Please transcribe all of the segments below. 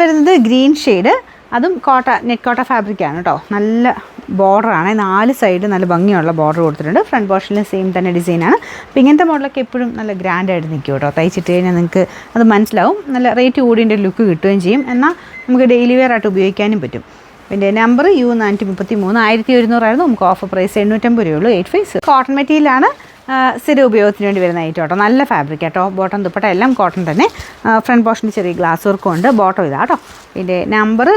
വരുന്നത് green shade, അതും net കോട്ട ഫാബ്രിക്കാണ് കേട്ടോ. നല്ല ബോർഡറാണ്, 4 സൈഡ് നല്ല ഭംഗിയുള്ള ബോർഡർ കൊടുത്തിട്ടുണ്ട്. ഫ്രണ്ട് പോർഷനിൽ സെയിം തന്നെ ഡിസൈനാണ്. അപ്പോൾ ഇങ്ങനത്തെ മോഡലൊക്കെ എപ്പോഴും നല്ല ഗ്രാൻഡായിട്ട് നിൽക്കും കേട്ടോ. തയ്ച്ചിട്ട് കഴിഞ്ഞാൽ നിങ്ങൾക്ക് അത് മനസ്സിലാവും. നല്ല റേറ്റ് കൂടിൻ്റെ ലുക്ക് കിട്ടുകയും ചെയ്യും. എന്നാൽ നമുക്ക് ഡെയിലി വെയർ ആയിട്ട് ഉപയോഗിക്കാനും പറ്റും. പിന്നെ നമ്പർ U433, 1100 നമുക്ക് ഓഫർ പ്രൈസ് 850 രൂപയുള്ളൂ. 85 കോട്ടൺ മെറ്റീരിയലാണ്. സ്ഥിര ഉപയോഗത്തിന് വേണ്ടി വരുന്ന ഐറ്റം കേട്ടോ. നല്ല ഫാബ്രിക് കേട്ടോ. ബോട്ടം ദുപ്പട്ട എല്ലാം കോട്ടൺ തന്നെ. ഫ്രണ്ട് പോർഷനിൽ ചെറിയ ഗ്ലാസ് വർക്കും ഉണ്ട്. ബോട്ടം ഇതാ കേട്ടോ. പിന്നെ നമ്പർ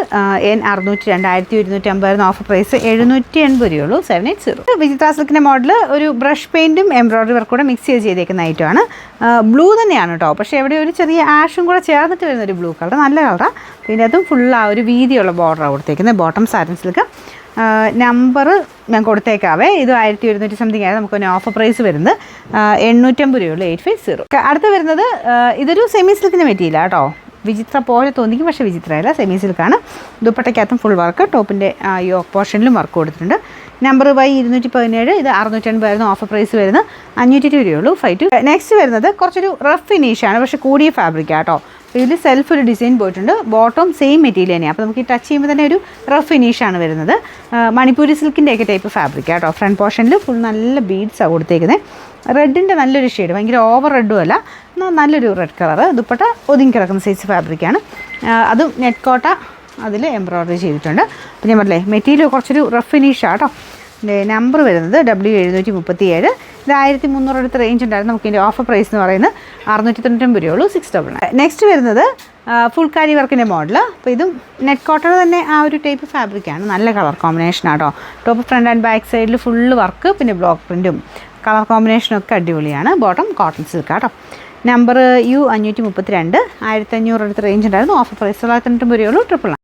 N602, 1250 ഓഫർ പ്രൈസ് 780 രൂപയുള്ളൂ. 780. വിചിത്ര സിൽക്കിൻ്റെ മോഡൽ ഒരു ബ്രഷ് പെയിൻറ്റും എംബ്രോയ്ഡറി വർക്ക് കൂടെ മിക്സ് ചെയ്തേക്കുന്ന ഐറ്റമാണ്. ബ്ലൂ തന്നെയാണ് കേട്ടോ. പക്ഷേ ഇവിടെ ഒരു ചെറിയ ആഷും കൂടെ ചേർന്നിട്ട് വരുന്നൊരു ബ്ലൂ കളർ, നല്ല കളറാണ്. പിന്നെ അതും ഫുൾ ആ ഒരു വീതിയുള്ള ബോർഡറാണ് കൊടുത്തേക്കുന്നത്. Bottom satin silk. നമ്പർ ഞാൻ കൊടുത്തേക്കാവേ. ഇത് 1100 സംതിങ് ആയത്. നമുക്കൊരു ഓഫർ പ്രൈസ് വരുന്നത് 850 രൂപയുള്ളൂ. 850. അടുത്ത് വരുന്നത് ഇതൊരു സെമി സിൽക്കിൻ്റെ മെറ്റീരിയലാണ് കേട്ടോ. വിചിത്ര പോലെ തോന്നിക്കും, പക്ഷേ വിചിത്രമല്ല, സെമി സിൽക്കാണ്. ദുപ്പട്ടയ്ക്കകത്തും ഫുൾ വർക്ക്, ടോപ്പിൻ്റെ യോക്ക് പോർഷനിലും വർക്ക് കൊടുത്തിട്ടുണ്ട്. നമ്പർ Y217, ഇത് 650 ഓഫർ പ്രൈസ് വരുന്നത് 502 രൂപയുള്ളൂ. 52. നെക്സ്റ്റ് വരുന്നത് കുറച്ചൊരു റഫ് ഫിനിഷാണ്, പക്ഷേ കൂടിയ ഫാബ്രിക്കാണ് കേട്ടോ. ഇതിൽ സെൽഫ് ഒരു ഡിസൈൻ പോയിട്ടുണ്ട്. ബോട്ടം സെയിം മെറ്റീരിയൽ തന്നെയാണ്. അപ്പോൾ നമുക്ക് ഈ ടച്ച് ചെയ്യുമ്പോൾ തന്നെ ഒരു റഫ് ഫിനിഷാണ് വരുന്നത്. മണിപ്പൂരി സിൽക്കിൻ്റെയൊക്കെ ടൈപ്പ് ഫാബ്രിക്കാണ് കേട്ടോ. ഫ്രണ്ട് പോർഷനിൽ ഫുൾ നല്ല ബീഡ്സാണ് കൊടുത്തേക്കുന്നത്. റെഡിൻ്റെ നല്ലൊരു ഷെയ്ഡ്, ഭയങ്കര ഓവർ റെഡും അല്ല, എന്നാൽ നല്ലൊരു റെഡ് കളർ. ദുപ്പട്ട ഒതുങ്ങി കിടക്കുന്ന സൈസ് ഫാബ്രിക്കാണ്. അതും നെറ്റ് കോട്ട അതിൽ എംബ്രോയ്ഡറി ചെയ്തിട്ടുണ്ട്. അപ്പോൾ ഞാൻ പറഞ്ഞില്ലേ മെറ്റീരിയൽ കുറച്ചൊരു റഫ് ഫിനിഷാണ് കേട്ടോ. നമ്പർ വരുന്നത് W737, ഇത് 1300 അടുത്ത് റേഞ്ച് ഉണ്ടായിരുന്നു. നമുക്ക് ഇതിൻ്റെ ഓഫർ പ്രൈസ് എന്ന് പറയുന്നത് 699 രൂപയുള്ളൂ. 699. നെക്സ്റ്റ് വരുന്നത് ഫുൾ കാരി വർക്കിൻ്റെ മോഡൽ. അപ്പോൾ ഇതും നെറ്റ് കോട്ടൺ തന്നെ ആ ഒരു ടൈപ്പ് ഫാബ്രിക്കാണ്. നല്ല കളർ കോമ്പിനേഷനാണ് കേട്ടോ. ടോപ്പ് ഫ്രണ്ട് ആൻഡ് ബാക്ക് സൈഡിൽ ഫുള്ള് വർക്ക്, പിന്നെ ബ്ലോക്ക് പ്രിൻറ്റും കളർ കോമ്പിനേഷനൊക്കെ അടിപൊളിയാണ്. ബോട്ടം കോട്ടൺ സിൽക്ക് കേട്ടോ. നമ്പർ U532, 1500 അടുത്ത് റേഞ്ച് ഉണ്ടായിരുന്നു. ഓഫർ പ്രൈസ് 990 രൂപയുള്ളൂ. 999.